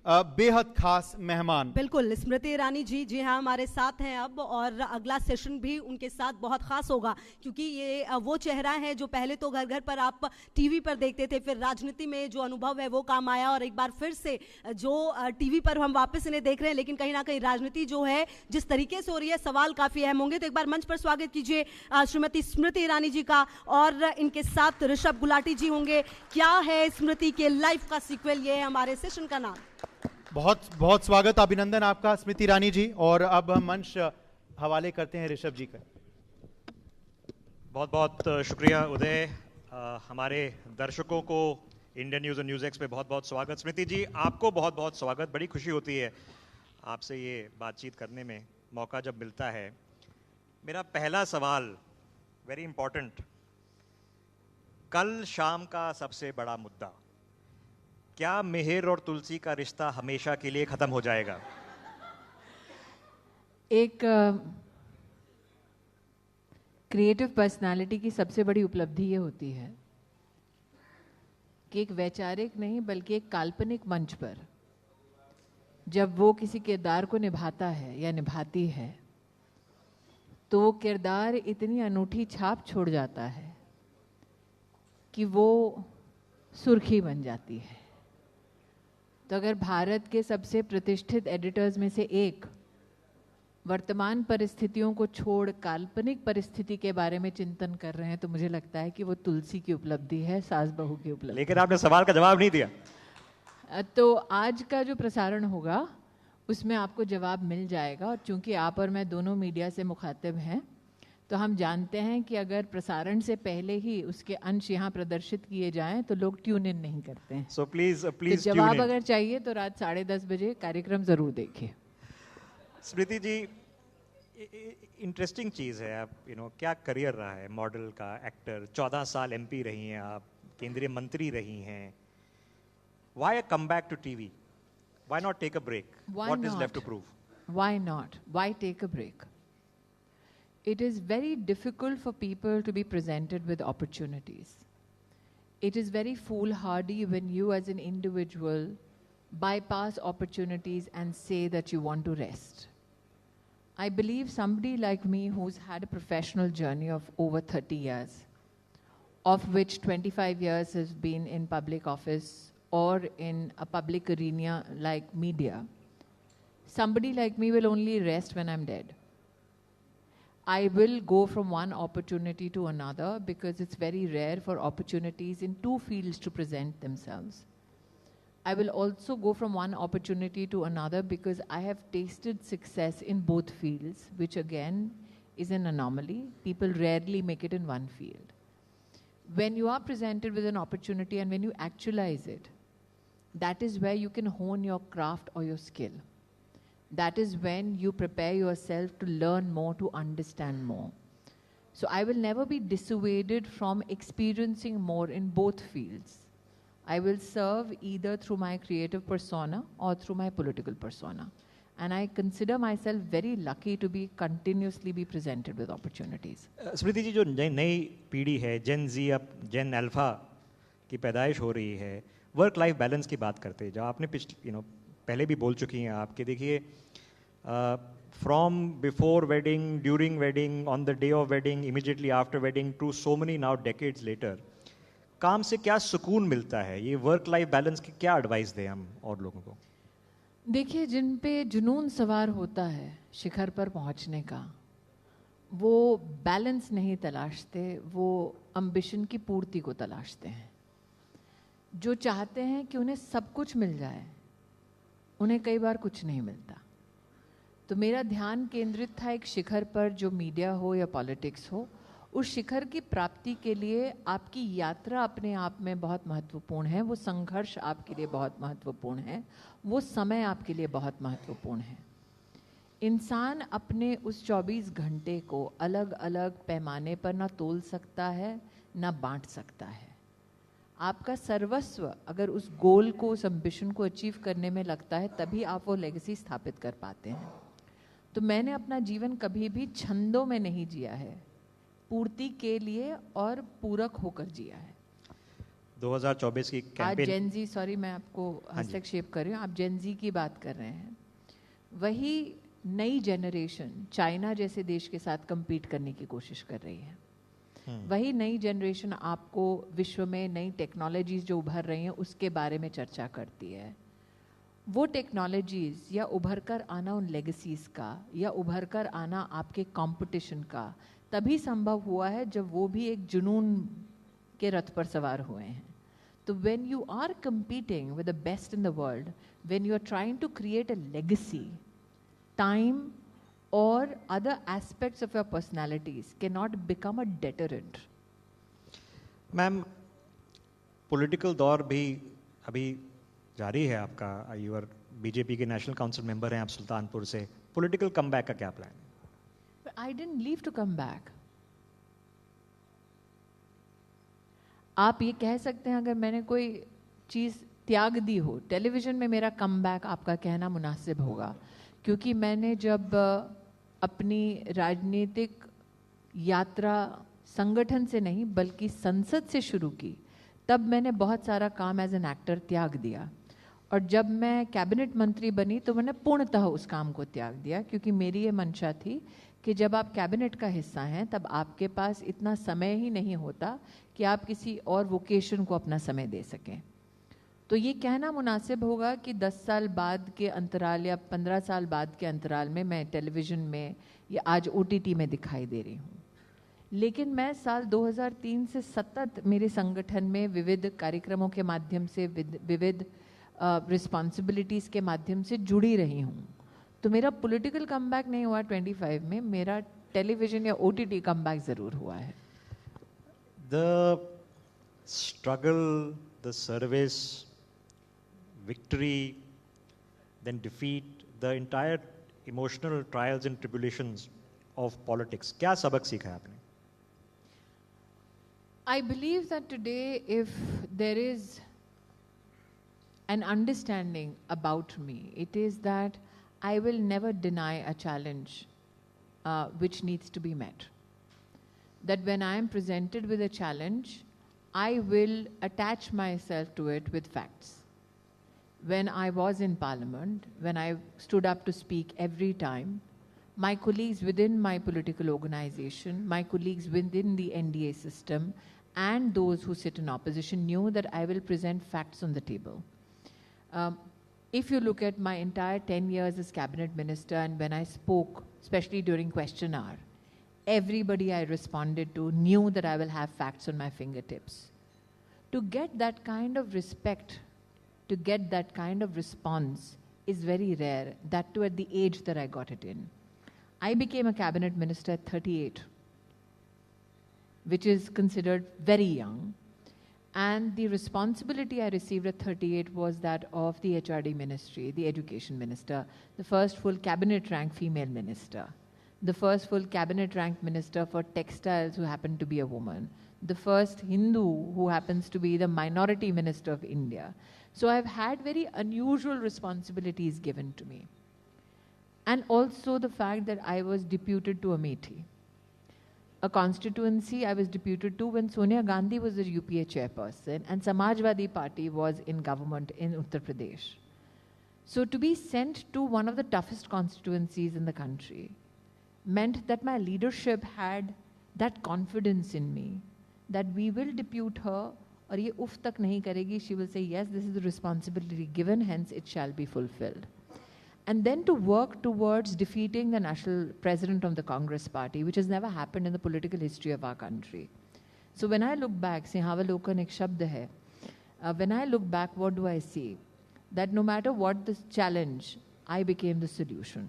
बेहद खास मेहमान। बिल्कुल, स्मृति ईरानी जी जी हाँ हमारे साथ हैं अब, और अगला सेशन भी उनके साथ बहुत खास होगा, क्योंकि ये वो चेहरा है जो पहले तो घर घर पर आप टीवी पर देखते थे, फिर राजनीति में जो अनुभव है वो काम आया, और एक बार फिर से जो टीवी पर हम वापस इन्हें देख रहे हैं, लेकिन कहीं ना कहीं राजनीति जो है जिस तरीके से हो रही है, सवाल काफी अहम होंगे। तो एक बार मंच पर स्वागत कीजिए श्रीमती स्मृति ईरानी जी का, और इनके साथ ऋषभ गुलाटी जी होंगे। क्या है स्मृति के लाइफ का सीक्वल, ये है हमारे सेशन का नाम। बहुत बहुत स्वागत, अभिनंदन आपका स्मृति ईरानी जी। और अब हम मंच हवाले करते हैं ऋषभ जी का। बहुत बहुत शुक्रिया उदय। हमारे दर्शकों को इंडियन न्यूज़ और न्यूज़ एक्स पे बहुत बहुत स्वागत। स्मृति जी, आपको बहुत बहुत स्वागत। बड़ी खुशी होती है आपसे ये बातचीत करने में, मौका जब मिलता है। मेरा पहला सवाल वेरी इंपॉर्टेंट, कल शाम का सबसे बड़ा मुद्दा, क्या मिहिर और तुलसी का रिश्ता हमेशा के लिए खत्म हो जाएगा? एक क्रिएटिव पर्सनालिटी की सबसे बड़ी उपलब्धि ये होती है कि एक वैचारिक नहीं बल्कि एक काल्पनिक मंच पर जब वो किसी किरदार को निभाता है या निभाती है, तो वो किरदार इतनी अनूठी छाप छोड़ जाता है कि वो सुर्खी बन जाती है। तो अगर भारत के सबसे प्रतिष्ठित एडिटर्स में से एक वर्तमान परिस्थितियों को छोड़ काल्पनिक परिस्थिति के बारे में चिंतन कर रहे हैं, तो मुझे लगता है कि वो तुलसी की उपलब्धि है, सास बहू की उपलब्धि। लेकिन आपने सवाल का जवाब नहीं दिया। तो आज का जो प्रसारण होगा उसमें आपको जवाब मिल जाएगा, और चूंकि आप और मैं दोनों मीडिया से मुखातिब हैं, तो हम जानते हैं कि अगर प्रसारण से पहले ही उसके अंश यहाँ प्रदर्शित किए जाएं तो लोग ट्यून इन नहीं करते हैं। सो प्लीज तो जवाब अगर चाहिए तो रात 10:30 बजे कार्यक्रम जरूर देखिए। स्मृति जी, इंटरेस्टिंग चीज़ है, आप क्या करियर रहा है मॉडल का, एक्टर, 14 साल एमपी रही हैं आप, केंद्रीय मंत्री रही हैं। Why a comeback to TV? Why not take a break? What is left to prove? Why not? Why take a break? It is very difficult for people to be presented with opportunities. It is very foolhardy when you as an individual bypass opportunities and say that you want to rest. I believe somebody like me who's had a professional journey of over 30 years, of which 25 years has been in public office or in a public arena like media, somebody like me will only rest when I'm dead. I will go from one opportunity to another because it's very rare for opportunities in two fields to present themselves. I will also go from one opportunity to another because I have tasted success in both fields, which again is an anomaly. People rarely make it in one field. When you are presented with an opportunity and when you actualize it, that is where you can hone your craft or your skill. That is when you prepare yourself to learn more, to understand more. So I will never be dissuaded from experiencing more in both fields. I will serve either through my creative persona or through my political persona. And I consider myself very lucky to be continuously be presented with opportunities. स्मृति जी, जो नई पीढ़ी है, जेन जी, अब जेन alpha की पैदाइश हो रही है, वर्क लाइफ बैलेंस की बात करते हैं, जो आपने पहले भी बोल चुकी हैं आप, कि देखिए from before wedding, during wedding, on the day of wedding, immediately after wedding, to so many now decades later, काम से क्या सुकून मिलता है? ये वर्क लाइफ बैलेंस की क्या एडवाइस दें हम और लोगों को? देखिए, जिन पे जुनून सवार होता है शिखर पर पहुंचने का, वो बैलेंस नहीं तलाशते, वो अम्बिशन की पूर्ति को तलाशते हैं। जो चाहते हैं कि उन्हें सब कुछ मिल जाए, उन्हें कई बार कुछ नहीं मिलता। तो मेरा ध्यान केंद्रित था एक शिखर पर, जो मीडिया हो या पॉलिटिक्स हो, उस शिखर की प्राप्ति के लिए आपकी यात्रा अपने आप में बहुत महत्वपूर्ण है, वो संघर्ष आपके लिए बहुत महत्वपूर्ण है, वो समय आपके लिए बहुत महत्वपूर्ण है। इंसान अपने उस 24 घंटे को अलग अलग पैमाने पर ना तोल सकता है, ना बांट सकता है। आपका सर्वस्व अगर उस गोल को, उस एम्बिशन को अचीव करने में लगता है, तभी आप वो लेगेसी स्थापित कर पाते हैं। तो मैंने अपना जीवन कभी भी छंदों में नहीं जिया है, पूर्ति के लिए और पूरक होकर जिया है। 2024 की आज कैंपेन। जेनजी, सॉरी मैं आपको हस्तक्षेप कर रही हूँ, आप जेनजी की बात कर रहे हैं। वही नई जनरेशन चाइना जैसे देश के साथ compete करने की कोशिश कर रही है। वही नई जनरेशन आपको विश्व में नई टेक्नोलॉजीज जो उभर रही हैं उसके बारे में चर्चा करती है। वो टेक्नोलॉजीज या उभर कर आना उन लेगेसीज का या उभर कर आना आपके कंपटीशन का तभी संभव हुआ है जब वो भी एक जुनून के रथ पर सवार हुए हैं। तो when you are competing with the best in the world, when you are trying to create a legacy, time or other aspects of your personalities cannot become a deterrent. Ma'am, political दौर भी अभी जारी है आपका। You are BJP के national council member हैं आप सुल्तानपुर से। पॉलिटिकल कमबैक का क्या प्लान है? But I didn't leave to come back. आप ये कह सकते हैं अगर मैंने कोई चीज़ त्याग दी हो, टेलीविज़न में मेरा कमबैक आपका कहना मुनासिब होगा, क्योंकि मैंने जब अपनी राजनीतिक यात्रा संगठन से नहीं बल्कि संसद से शुरू की, तब मैंने बहुत सारा काम एज एन एक्टर त्याग दिया। और जब मैं कैबिनेट मंत्री बनी तो मैंने पूर्णतः उस काम को त्याग दिया, क्योंकि मेरी ये मंशा थी कि जब आप कैबिनेट का हिस्सा हैं तब आपके पास इतना समय ही नहीं होता कि आप किसी और वोकेशन को अपना समय दे सकें। तो ये कहना मुनासिब होगा कि 10 साल बाद के अंतराल या 15 साल बाद के अंतराल में मैं टेलीविज़न में या आज OTT में दिखाई दे रही हूँ। लेकिन मैं साल 2003 से सतत मेरे संगठन में विविध कार्यक्रमों के माध्यम से विविध रिस्पॉन्सिबिलिटीज़ के माध्यम से जुड़ी रही हूँ। तो मेरा पॉलिटिकल कमबैक नहीं हुआ 25 में, मेरा टेलीविज़न या OTT कमबैक ज़रूर हुआ है। The struggle, the service, victory, then defeat, the entire emotional trials and tribulations of politics. क्या सबक सीखा है आपने? I believe that today, if there is an understanding about me, it is that I will never deny a challenge which needs to be met. That when I am presented with a challenge, I will attach myself to it with facts. When I was in Parliament, when I stood up to speak every time, my colleagues within my political organization, my colleagues within the NDA system, and those who sit in opposition knew that I will present facts on the table. If you look at my entire 10 years as cabinet minister, and when I spoke, especially during question hour, everybody I responded to knew that I will have facts on my fingertips. To get that kind of respect, to get that kind of response is very rare, that too at the age that I got it in. I became a cabinet minister at 38, which is considered very young. And the responsibility I received at 38 was that of the HRD ministry, the education minister, the first full cabinet rank female minister, the first full cabinet rank minister for textiles who happened to be a woman, the first Hindu who happens to be the minority minister of India. So I've had very unusual responsibilities given to me. And also the fact that I was deputed to Amethi, a constituency I was deputed to when Sonia Gandhi was the UPA chairperson and Samajwadi Party was in government in Uttar Pradesh. So to be sent to one of the toughest constituencies in the country meant that my leadership had that confidence in me that we will depute her or ye uff tak nahi karegi, she will say yes, this is the responsibility given, hence it shall be fulfilled. And then to work towards defeating the national president of the Congress party, which has never happened in the political history of our country. So when I look back, Sinhavalokan ek shabd hai, when I look back, what do I see? That no matter what the challenge, I became the solution.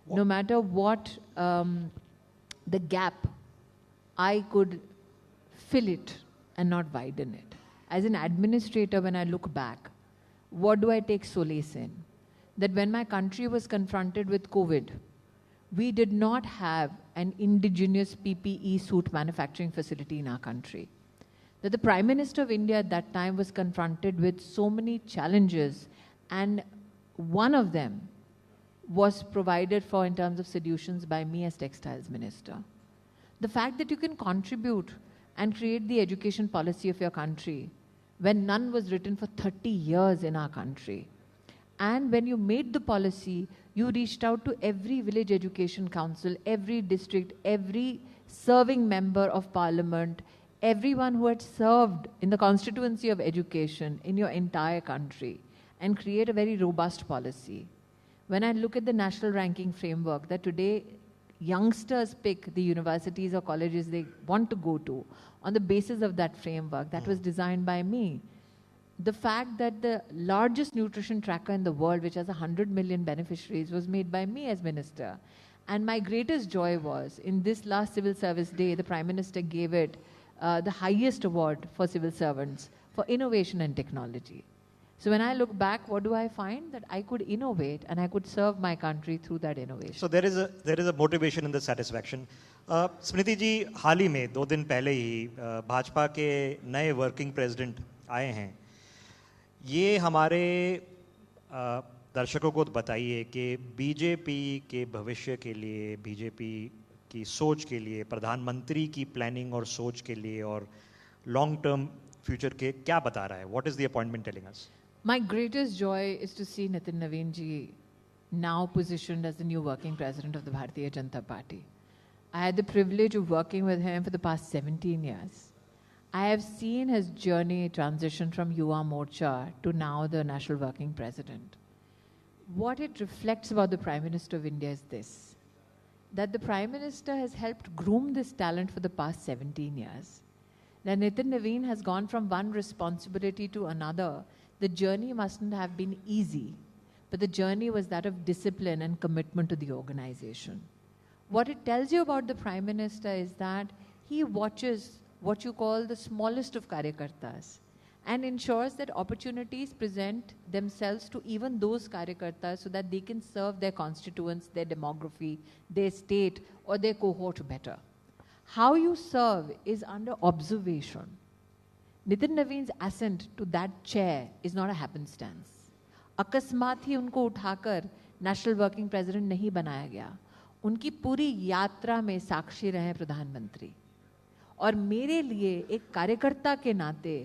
No matter what the gap, I could fill it and not widen it. As an administrator, when I look back, what do I take solace in? That when my country was confronted with COVID, we did not have an indigenous PPE suit manufacturing facility in our country. That the Prime Minister of India at that time was confronted with so many challenges, and one of them was provided for in terms of solutions by me as Textiles Minister. The fact that you can contribute and create the education policy of your country when none was written for 30 years in our country. And when you made the policy, you reached out to every village education council, every district, every serving member of parliament, everyone who had served in the constituency of education in your entire country, and create a very robust policy. When I look at the national ranking framework that today youngsters pick the universities or colleges they want to go to on the basis of that framework, that was designed by me. The fact that the largest nutrition tracker in the world, which has 100 million beneficiaries, was made by me as minister. And my greatest joy was, in this last Civil Service Day, the Prime Minister gave it the highest award for civil servants for innovation and technology. So when I look back, what do I find? That I could innovate and I could serve my country through that innovation. So there is a motivation in the satisfaction. स्मृति जी, हाल ही में 2 दिन पहले ही भाजपा के नए working president आए हैं. ये हमारे दर्शकों को बताइए कि बीजेपी के भविष्य के लिए, बीजेपी की सोच के लिए, प्रधानमंत्री की प्लानिंग और सोच के लिए और लॉन्ग टर्म फ्यूचर के क्या बता रहा है? What is the appointment telling us? My greatest joy is to see Nitin Naveen ji now positioned as the new working president of the Bharatiya Janata Party. I had the privilege of working with him for the past 17 years. I have seen his journey transition from Yuva Morcha to now the National Working President. What it reflects about the Prime Minister of India is this, that the Prime Minister has helped groom this talent for the past 17 years. That Nitin Naveen has gone from one responsibility to another. The journey mustn't have been easy, but the journey was that of discipline and commitment to the organization. What it tells you about the Prime Minister is that he watches what you call the smallest of karyakartas and ensures that opportunities present themselves to even those karyakartas so that they can serve their constituents, their demography, their state or their cohort better. How you serve is under observation. Nitin Naveen's ascent to that chair is not a happenstance. अकस्मात ही उनको उठाकर national working president नहीं बनाया गया. उनकी पूरी यात्रा में साक्षी रहे प्रधानमंत्री. और मेरे लिए एक कार्यकर्ता के नाते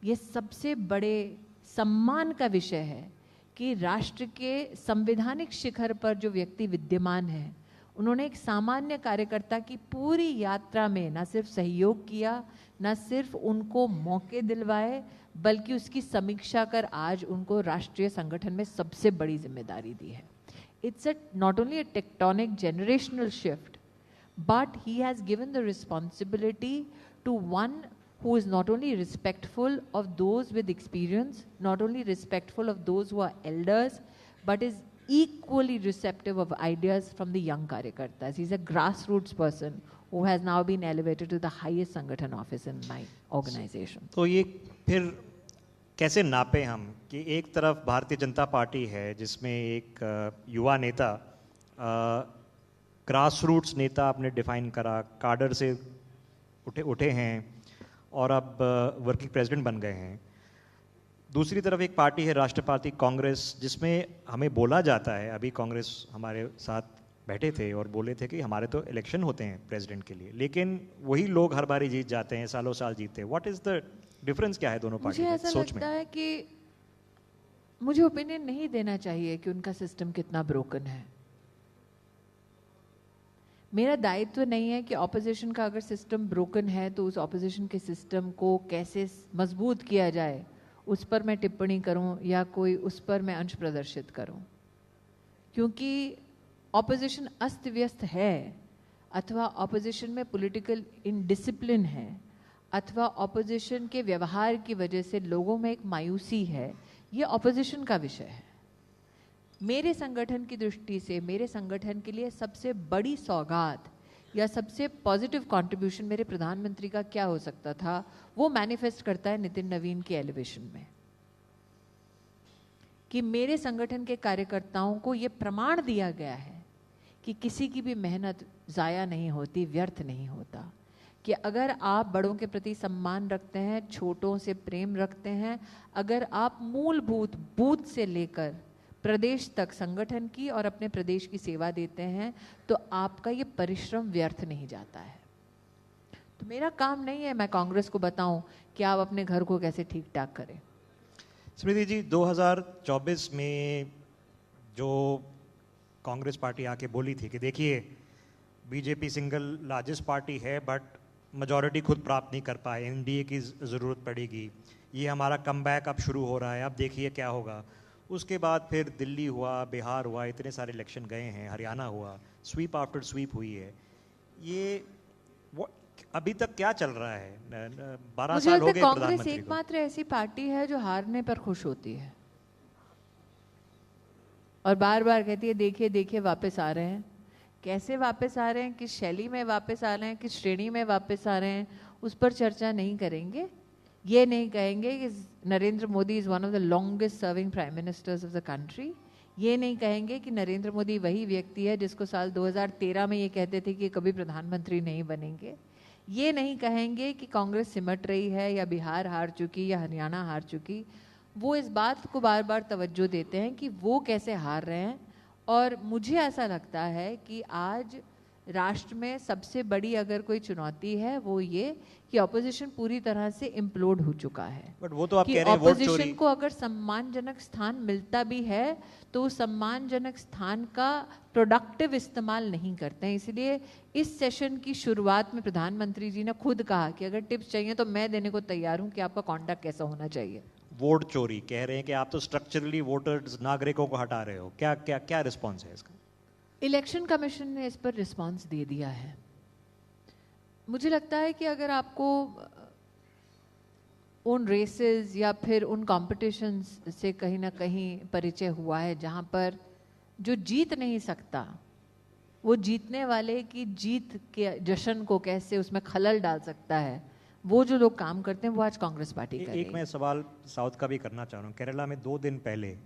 ये सबसे बड़े सम्मान का विषय है कि राष्ट्र के संवैधानिक शिखर पर जो व्यक्ति विद्यमान है, उन्होंने एक सामान्य कार्यकर्ता की पूरी यात्रा में न सिर्फ सहयोग किया, न सिर्फ उनको मौके दिलवाए, बल्कि उसकी समीक्षा कर आज उनको राष्ट्रीय संगठन में सबसे बड़ी जिम्मेदारी दी है. It's not only a tectonic generational shift, but he has given the responsibility to one who is not only respectful of those with experience, not only respectful of those who are elders, but is equally receptive of ideas from the young karyakartas. He's a grassroots person who has now been elevated to the highest Sangathan office in my organization. तो ये फिर कैसे नापे हम कि एक तरफ Bharatiya Janata party है जिसमें एक युवा नेता, ग्रासरूट्स नेता आपने डिफाइन करा, काडर से उठे हैं और अब वर्किंग प्रेसिडेंट बन गए हैं. दूसरी तरफ एक पार्टी है राष्ट्रीय पार्टी कांग्रेस, जिसमें हमें बोला जाता है, अभी कांग्रेस हमारे साथ बैठे थे और बोले थे कि हमारे तो इलेक्शन होते हैं प्रेसिडेंट के लिए, लेकिन वही लोग हर बारी जीत जाते हैं, सालों साल जीतते हैं. व्हाट इज द डिफरेंस, क्या है दोनों पार्टी मुझे में ऐसा सोच लगता में? है कि मुझे ओपिनियन नहीं देना चाहिए कि उनका सिस्टम कितना ब्रोकन है. मेरा दायित्व नहीं है कि ऑपोजिशन का अगर सिस्टम ब्रोकन है तो उस ऑपोजिशन के सिस्टम को कैसे मजबूत किया जाए उस पर मैं टिप्पणी करूं या कोई उस पर मैं अंश प्रदर्शित करूं. क्योंकि ऑपोजिशन अस्त व्यस्त है, अथवा ऑपोजिशन में पॉलिटिकल इनडिसिप्लिन है, अथवा ऑपोजिशन के व्यवहार की वजह से लोगों में एक मायूसी है, ये ऑपोजिशन का विषय है. मेरे संगठन की दृष्टि से मेरे संगठन के लिए सबसे बड़ी सौगात या सबसे पॉजिटिव कंट्रीब्यूशन मेरे प्रधानमंत्री का क्या हो सकता था, वो मैनिफेस्ट करता है नितिन नवीन के एलिवेशन में. कि मेरे संगठन के कार्यकर्ताओं को ये प्रमाण दिया गया है कि किसी की भी मेहनत ज़ाया नहीं होती, व्यर्थ नहीं होता. कि अगर आप बड़ों के प्रति सम्मान रखते हैं, छोटों से प्रेम रखते हैं, अगर आप मूलभूत बूथ से लेकर प्रदेश तक संगठन की और अपने प्रदेश की सेवा देते हैं, तो आपका ये परिश्रम व्यर्थ नहीं जाता है. तो मेरा काम नहीं है मैं कांग्रेस को बताऊं कि आप अपने घर को कैसे ठीक ठाक करें। स्मृति जी, 2024 में जो कांग्रेस पार्टी आके बोली थी कि देखिए बीजेपी सिंगल लार्जेस्ट पार्टी है बट मेजॉरिटी खुद प्राप्त नहीं कर पाए, एनडीए की ज़रूरत पड़ेगी, ये हमारा कमबैक अब शुरू हो रहा है, अब देखिए क्या होगा। उसके बाद फिर दिल्ली हुआ, बिहार हुआ, इतने सारे इलेक्शन गए हैं, हरियाणा हुआ, स्वीप आफ्टर स्वीप हुई है। ये अभी तक क्या चल रहा है? 12 साल हो गए कांग्रेस प्रधानमंत्री को। एकमात्र ऐसी पार्टी है जो हारने पर खुश होती है और बार बार कहती है देखिए देखिए वापस आ रहे हैं। कैसे वापस आ रहे हैं, किस शैली में वापस आ रहे हैं, किस श्रेणी में वापस आ रहे हैं, उस पर चर्चा नहीं करेंगे। ये नहीं कहेंगे कि Narendra Modi is one of the longest serving prime ministers of the country. ये नहीं कहेंगे कि नरेंद्र मोदी वही व्यक्ति है जिसको साल 2013 में ये कहते थे कि कभी प्रधानमंत्री नहीं बनेंगे। ये नहीं कहेंगे कि कांग्रेस सिमट रही है या बिहार हार चुकी या हरियाणा हार चुकी। वो इस बात को बार बार तवज्जो देते हैं कि वो कैसे हार रहे हैं। और मुझे ऐसा लगता है कि आज राष्ट्र में सबसे बड़ी अगर कोई चुनौती है वो ये कि ऑपोजिशन पूरी तरह से इम्प्लोड हो चुका है। बट वो तो आप कि कह रहे हैं वोट चोरी। ऑपोजिशन को अगर सम्मानजनक स्थान मिलता भी है तो उस सम्मानजनक स्थान का प्रोडक्टिव इस्तेमाल नहीं करते हैं। इसलिए इस सेशन की शुरुआत में प्रधानमंत्री जी ने खुद कहा कि अगर टिप्स चाहिए तो मैं देने को तैयार हूं कि आपका कॉन्डक्ट कैसा होना चाहिए। वोट चोरी कह रहे हैं कि आप तो स्ट्रक्चरली वोटर्स नागरिकों को हटा रहे हो, क्या क्या क्या रिस्पॉन्स है इसका? इलेक्शन कमीशन ने इस पर रिस्पांस दे दिया है। मुझे लगता है कि अगर आपको उन रेसेस या फिर उन कॉम्पिटिशन्स से कहीं ना कहीं परिचय हुआ है जहां पर जो जीत नहीं सकता वो जीतने वाले की जीत के जश्न को कैसे उसमें खलल डाल सकता है, वो जो लोग काम करते हैं वो आज कांग्रेस पार्टी कर रही है। एक मैं सवाल साउथ का भी करना चाह रहा हूँ। केरला में 2 दिन पहले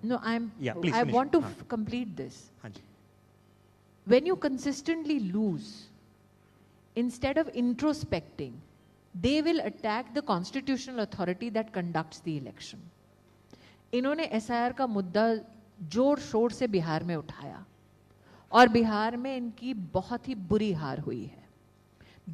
No, I want to complete this. हाँ जी। When you consistently lose, instead of introspecting, they will attack the constitutional authority that conducts the election. इन्होंने SIR का मुद्दा जोर शोर से बिहार में उठाया और बिहार में इनकी बहुत ही बुरी हार हुई है।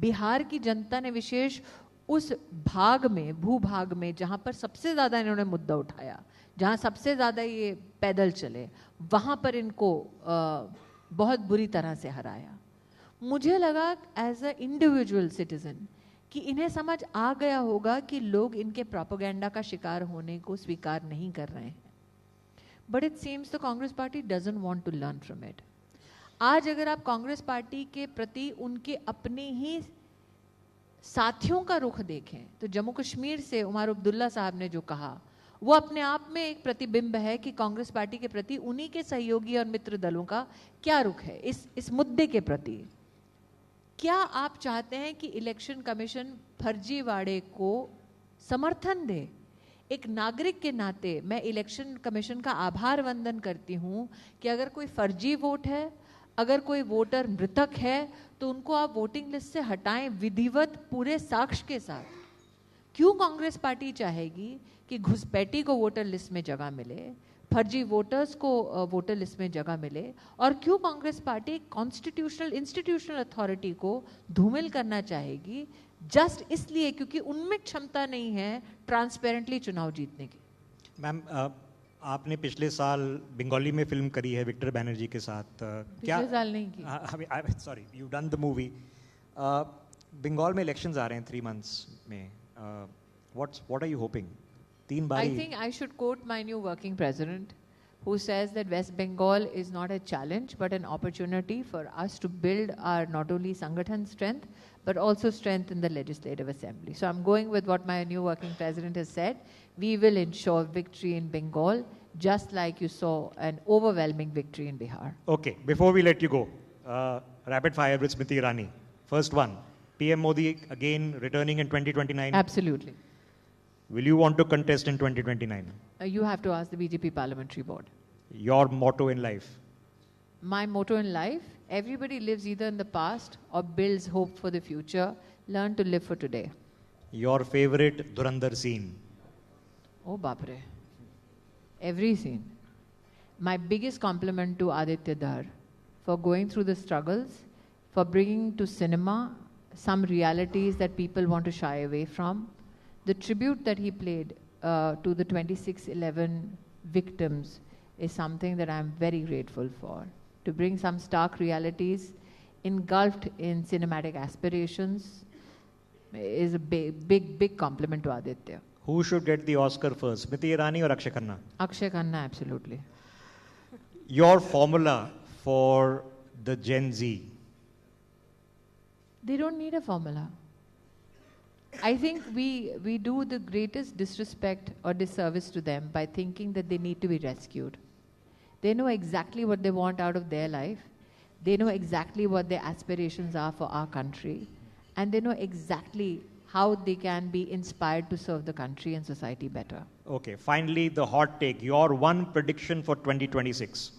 बिहार की जनता ने विशेष उस भाग में, भूभाग में, जहां पर सबसे ज्यादा इन्होंने मुद्दा उठाया, जहां सबसे ज्यादा ये पैदल चले, वहां पर इनको बहुत बुरी तरह से हराया। मुझे लगा एज अ इंडिविजुअल सिटीजन कि इन्हें समझ आ गया होगा कि लोग इनके प्रोपेगेंडा का शिकार होने को स्वीकार नहीं कर रहे हैं। But it seems the Congress party doesn't want to learn from it. आज अगर आप कांग्रेस पार्टी के प्रति उनके अपने ही साथियों का रुख देखें तो जम्मू कश्मीर से उमर अब्दुल्ला साहब ने जो कहा वो अपने आप में एक प्रतिबिंब है कि कांग्रेस पार्टी के प्रति उन्हीं के सहयोगी और मित्र दलों का क्या रुख है इस मुद्दे के प्रति। क्या आप चाहते हैं कि इलेक्शन कमीशन फर्जीवाड़े को समर्थन दे? एक नागरिक के नाते मैं इलेक्शन कमीशन का आभार वंदन करती हूं कि अगर कोई फर्जी वोट है, अगर कोई वोटर मृतक है तो उनको आप वोटिंग लिस्ट से हटाएं विधिवत पूरे साक्ष्य के साथ। क्यों कांग्रेस पार्टी चाहेगी कि घुसपैठी को वोटर लिस्ट में जगह मिले, फर्जी वोटर्स को वोटर लिस्ट में जगह मिले? और क्यों Congress party constitutional institutional authority को धूमिल करना चाहेगी? जस्ट इसलिए क्योंकि उनमें क्षमता नहीं है ट्रांसपेरेंटली चुनाव जीतने की। मैम, आपने पिछले साल बंगाली में फिल्म करी है विक्टर बैनर्जी के साथ। पिछले साल नहीं की। Sorry, you done the movie. Bengal में इलेक्शंस आ रहे हैं 3 months में। What are you hoping? 3 बारी। I think I should quote my new working president who says that West Bengal is not a challenge but an opportunity for us to build our not only Sangathan strength but also strength in the legislative assembly. So I'm going with what my new working president has said. We will ensure victory in Bengal just like you saw an overwhelming victory in Bihar. Okay, before we let you go, rapid fire with Smriti Irani. First one, PM Modi again returning in 2029. Absolutely. Will you want to contest in 2029? You have to ask the BJP parliamentary board. Your motto in life? My motto in life, everybody lives either in the past or builds hope for the future. Learn to live for today. Your favorite Dhurandhar scene? Oh, Bapre. Every scene. My biggest compliment to Aditya Dhar for going through the struggles, for bringing to cinema some realities that people want to shy away from. The tribute that he played to the 26/11 victims is something that I'm very grateful for. To bring some stark realities engulfed in cinematic aspirations is a big compliment to Aditya. Who should get the Oscar first, Smriti Irani or Akshay Khanna? Akshay Khanna, absolutely. Your formula for the Gen Z? They don't need a formula. I think we do the greatest disrespect or disservice to them by thinking that they need to be rescued. They know exactly what they want out of their life. They know exactly what their aspirations are for our country. And they know exactly how they can be inspired to serve the country and society better. Okay, finally, the hot take. Your one prediction for 2026.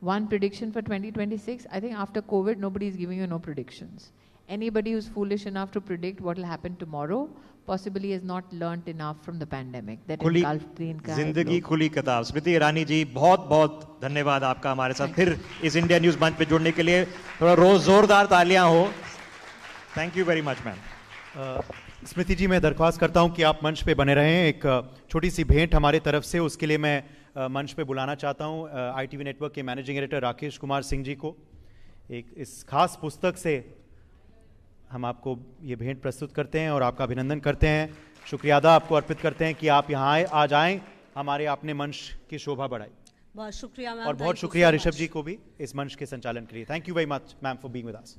One prediction for 2026, I think after COVID, nobody is giving you no predictions. Anybody who's foolish enough to predict what will happen tomorrow possibly has not learnt enough from the pandemic that engulfed the entire जिंदगी globe. खुली किताब। स्मृति ईरानी जी, बहुत बहुत धन्यवाद आपका हमारे साथ फिर इस इंडिया न्यूज मंच पे जुड़ने के लिए। थोड़ा रोज जोरदार तालियां हो। Thank you very much ma'am. Smriti ji, मैं दरख्वास्त करता हूं कि आप मंच पे बने रहें। एक छोटी सी भेंट हमारे तरफ से, उसके लिए मैं मंच पे बुलाना चाहता हूं ITV नेटवर्क के मैनेजिंग एडिटर राकेश कुमार सिंह जी को। एक इस खास पुस्तक से हम आपको ये भेंट प्रस्तुत करते हैं और आपका अभिनंदन करते हैं। शुक्रिया अदा आपको अर्पित करते हैं कि आप यहाँ आज आए, हमारे आपने मंच की शोभा बढ़ाई। बहुत शुक्रिया मैम। और बहुत शुक्रिया ऋषभ जी को भी इस मंच के संचालन के लिए। Thank you very much ma'am for being with us.